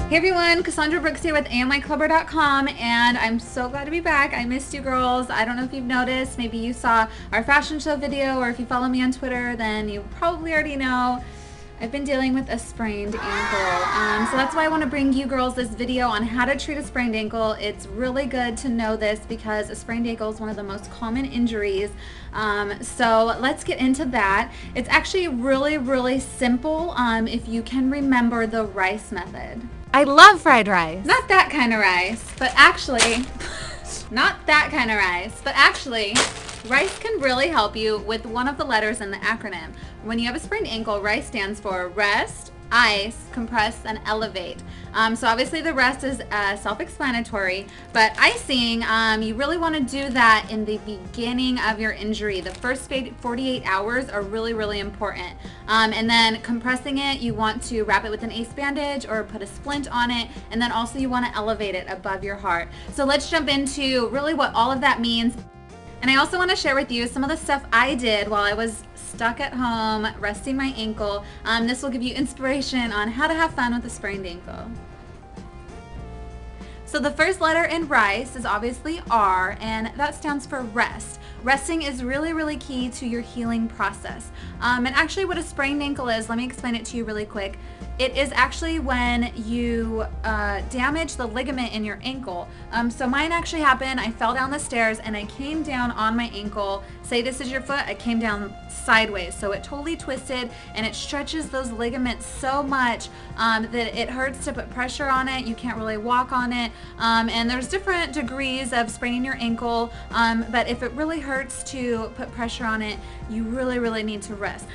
Hey everyone, Kassandra Brooks here with AMIClubwear.com, and I'm so glad to be back. I missed you girls. I don't know if you've noticed. Maybe you saw our fashion show video, or if you follow me on Twitter, then you probably already know I've been dealing with a sprained ankle. So that's why I want to bring you girls this video on how to treat a sprained ankle. It's really good to know this because a sprained ankle is one of the most common injuries. So let's get into that. It's actually really simple if you can remember the rice method. I love fried rice. Not that kind of rice, but actually, not that kind of rice, but actually, rice can really help you with one of the letters in the acronym. When you have a sprained ankle, rice stands for rest, ice, compress, and elevate. So obviously the rest is self-explanatory, but icing, you really want to do that in the beginning of your injury. The first 48 hours are really important. And then compressing it, you want to wrap it with an ace bandage or put a splint on it, and then also you want to elevate it above your heart. So let's jump into really what all of that means. And I also want to share with you some of the stuff I did while I was stuck at home resting my ankle. This will give you inspiration on how to have fun with a sprained ankle. So the first letter in rice is obviously R, and that stands for rest. Resting is really key to your healing process. And actually what a sprained ankle is, let me explain it to you really quick. It is actually when you damage the ligament in your ankle. So mine actually happened, I fell down the stairs and I came down on my ankle. Say this is your foot, I came down sideways. So it totally twisted and it stretches those ligaments so much that it hurts to put pressure on it. You can't really walk on it. And there's different degrees of spraining your ankle, but if it really hurts to put pressure on it, you really need to rest.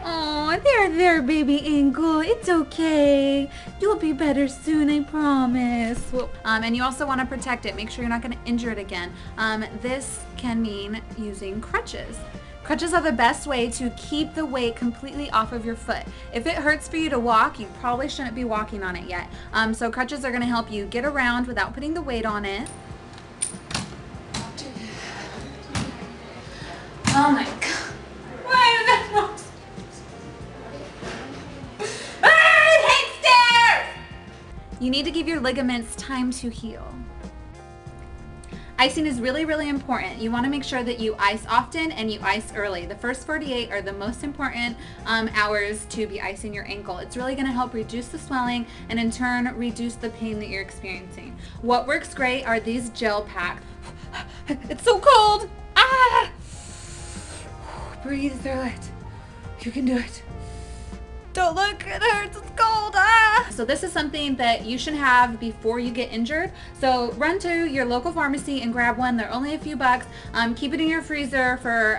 Oh, there, baby ankle. It's okay. You'll be better soon, I promise. And you also want to protect it. Make sure you're not going to injure it again. This can mean using crutches. Crutches are the best way to keep the weight completely off of your foot. If it hurts for you to walk, you probably shouldn't be walking on it yet. So crutches are going to help you get around without putting the weight on it. Oh my God. Why is that not? You need to give your ligaments time to heal. Icing is really important. You want to make sure that you ice often and you ice early. The first 48 are the most important hours to be icing your ankle. It's really going to help reduce the swelling and in turn reduce the pain that you're experiencing. What works great are these gel packs. It's so cold. Ah! Breathe through it. You can do it. Don't look, it hurts, it's cold, ah! So this is something that you should have before you get injured. So run to your local pharmacy and grab one. They're only a few bucks. Keep it in your freezer for,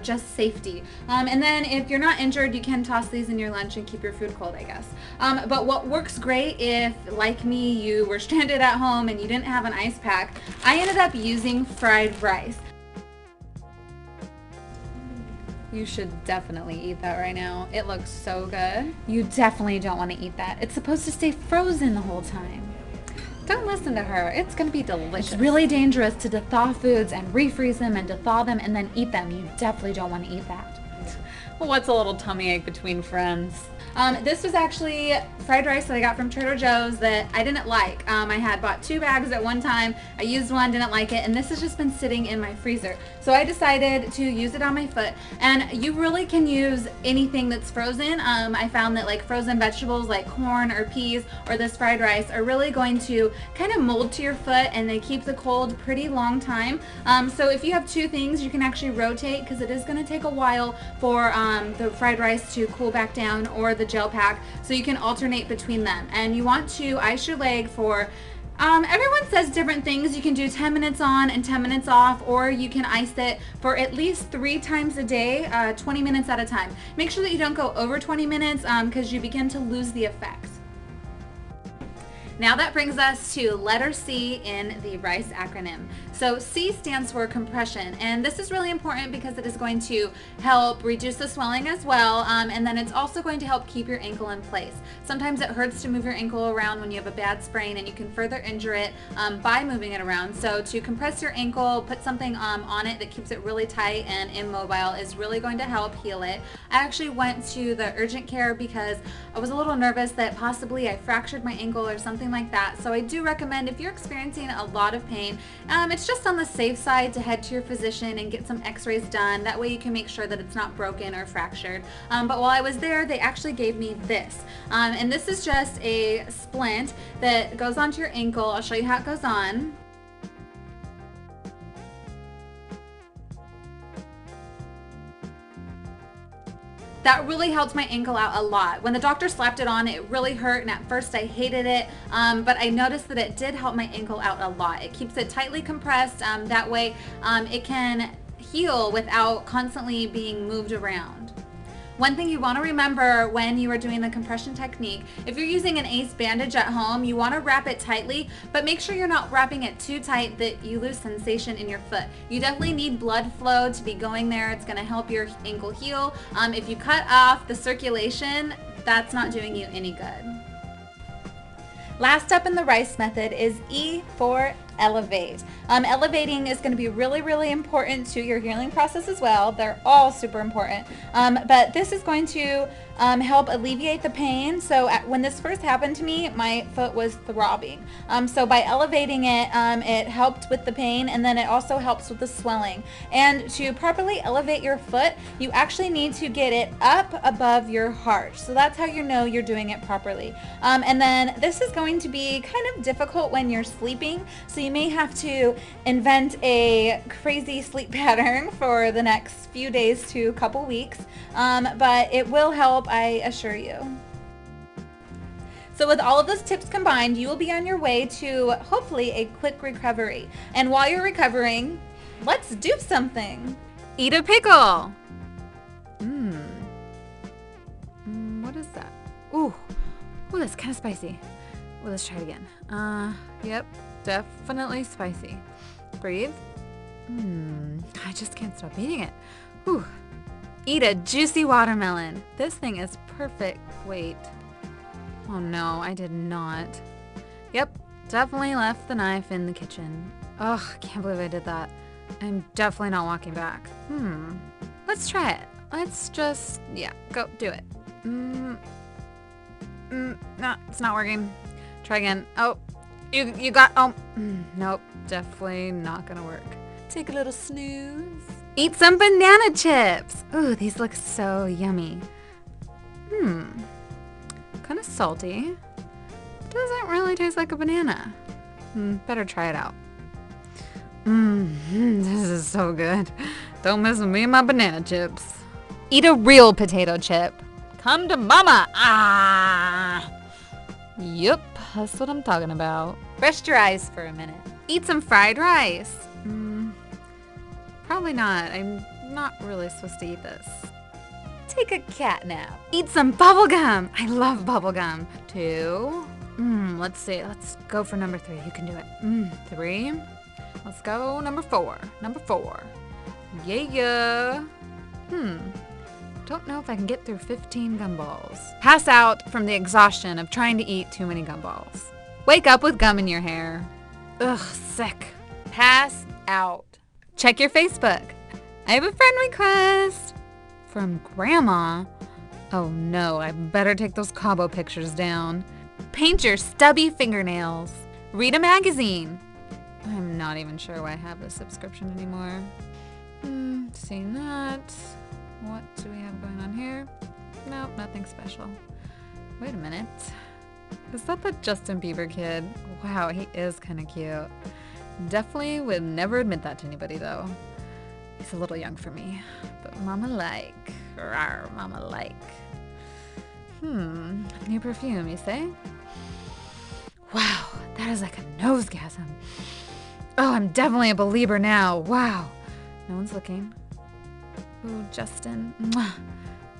just safety. And then if you're not injured, you can toss these in your lunch and keep your food cold, I guess. But what works great if, like me, you were stranded at home and you didn't have an ice pack, I ended up using fried rice. You should definitely eat that right now. It looks so good. You definitely don't want to eat that. It's supposed to stay frozen the whole time. Don't listen to her. It's going to be delicious. It's really dangerous to thaw foods and refreeze them and thaw them and then eat them. You definitely don't want to eat that. Well, what's a little tummy ache between friends? This was actually fried rice that I got from Trader Joe's that I didn't like. I had bought 2 bags at one time. I used one, didn't like it, and this has just been sitting in my freezer. So I decided to use it on my foot, and you really can use anything that's frozen. I found that like frozen vegetables like corn or peas or this fried rice are really going to kind of mold to your foot and they keep the cold pretty long time. So if you have 2 things, you can actually rotate because it is going to take a while for the fried rice to cool back down or the gel pack, so you can alternate between them. And you want to ice your leg for everyone says different things. You can do 10 minutes on and 10 minutes off, or you can ice it for at least 3 times a day, 20 minutes at a time. Make sure that you don't go over 20 minutes because you begin to lose the effects. Now that brings us to letter C in the RICE acronym. So C stands for compression, and this is really important because it is going to help reduce the swelling as well, and then it's also going to help keep your ankle in place. Sometimes it hurts to move your ankle around when you have a bad sprain, and you can further injure it by moving it around. So to compress your ankle, put something on it that keeps it really tight and immobile is really going to help heal it. I actually went to the urgent care because I was a little nervous that possibly I fractured my ankle or something like that. So I do recommend, if you're experiencing a lot of pain, it's just on the safe side to head to your physician and get some x-rays done. That way you can make sure that it's not broken or fractured. But while I was there, they actually gave me this. And this is just a splint that goes onto your ankle. I'll show you how it goes on. That really helped my ankle out a lot. When the doctor slapped it on, it really hurt, and at first I hated it, but I noticed that it did help my ankle out a lot. It keeps it tightly compressed, that way it can heal without constantly being moved around. One thing you want to remember when you are doing the compression technique, if you're using an ACE bandage at home, you want to wrap it tightly, but make sure you're not wrapping it too tight that you lose sensation in your foot. You definitely need blood flow to be going there. It's going to help your ankle heal. If you cut off the circulation, that's not doing you any good. Last up in the RICE method is E for elevate. Elevating is going to be really, really important to your healing process as well. They're all super important. But this is going to help alleviate the pain. So when this first happened to me, my foot was throbbing. So by elevating it, it helped with the pain, and then it also helps with the swelling. And to properly elevate your foot, you actually need to get it up above your heart. So that's how you know you're doing it properly. And then this is going to be kind of difficult when you're sleeping. So you may have to invent a crazy sleep pattern for the next few days to a couple weeks, but it will help, I assure you. So with all of those tips combined, you will be on your way to hopefully a quick recovery. And while you're recovering, let's do something. Eat a pickle. What is that? Ooh, that's kind of spicy. Well, let's try it again. Yep, definitely spicy. Breathe. I just can't stop eating it. Whew. Eat a juicy watermelon. This thing is perfect. Wait. Oh no, I did not. Yep, definitely left the knife in the kitchen. Ugh, I can't believe I did that. I'm definitely not walking back. Let's try it. Let's just, go do it. No, it's not working. Try again. Oh, you got, nope, definitely not gonna work. Take a little snooze. Eat some banana chips. Ooh, these look so yummy. Kind of salty. Doesn't really taste like a banana. Better try it out. This is so good. Don't mess with me and my banana chips. Eat a real potato chip. Come to mama. Yup, that's what I'm talking about. Rest your eyes for a minute. Eat some fried rice. Probably not. I'm not really supposed to eat this. Take a cat nap. Eat some bubble gum. I love bubble gum. 2. Let's see. Let's go for number 3. You can do it. 3. Let's go number 4. Number 4. Yeah. Don't know if I can get through 15 gumballs. Pass out from the exhaustion of trying to eat too many gumballs. Wake up with gum in your hair. Ugh, sick. Pass out. Check your Facebook. I have a friend request from Grandma. Oh no, I better take those Cabo pictures down. Paint your stubby fingernails. Read a magazine. I'm not even sure why I have this subscription anymore. Seeing that. What do we have going on here? Nope, nothing special. Wait a minute. Is that the Justin Bieber kid? Wow, he is kind of cute. Definitely would never admit that to anybody though. He's a little young for me, but mama like. Rawr, mama like. New perfume, you say? Wow, that is like a nosegasm. Oh, I'm definitely a believer now. Wow. No one's looking. Ooh, Justin. Mwah.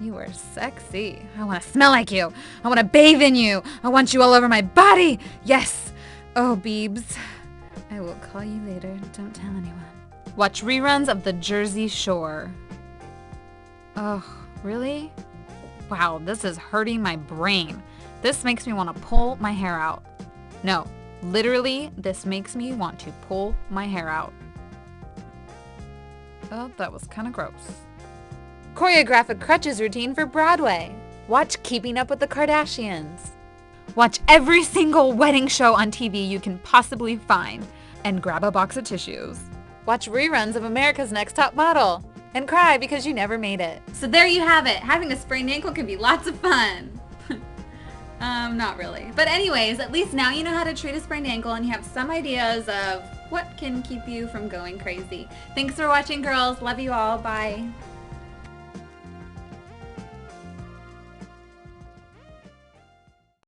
You are sexy. I want to smell like you. I want to bathe in you. I want you all over my body. Yes. Oh, Beebs. I will call you later. Don't tell anyone. Watch reruns of The Jersey Shore. Ugh, really? Wow, this is hurting my brain. This makes me want to pull my hair out. No, literally, this makes me want to pull my hair out. Oh, that was kind of gross. Choreograph a crutches routine for Broadway. Watch Keeping Up with the Kardashians. Watch every single wedding show on TV you can possibly find. And grab a box of tissues. Watch reruns of America's Next Top Model. And cry because you never made it. So there you have it. Having a sprained ankle can be lots of fun. Not really. But anyways, at least now you know how to treat a sprained ankle and you have some ideas of what can keep you from going crazy. Thanks for watching, girls. Love you all. Bye.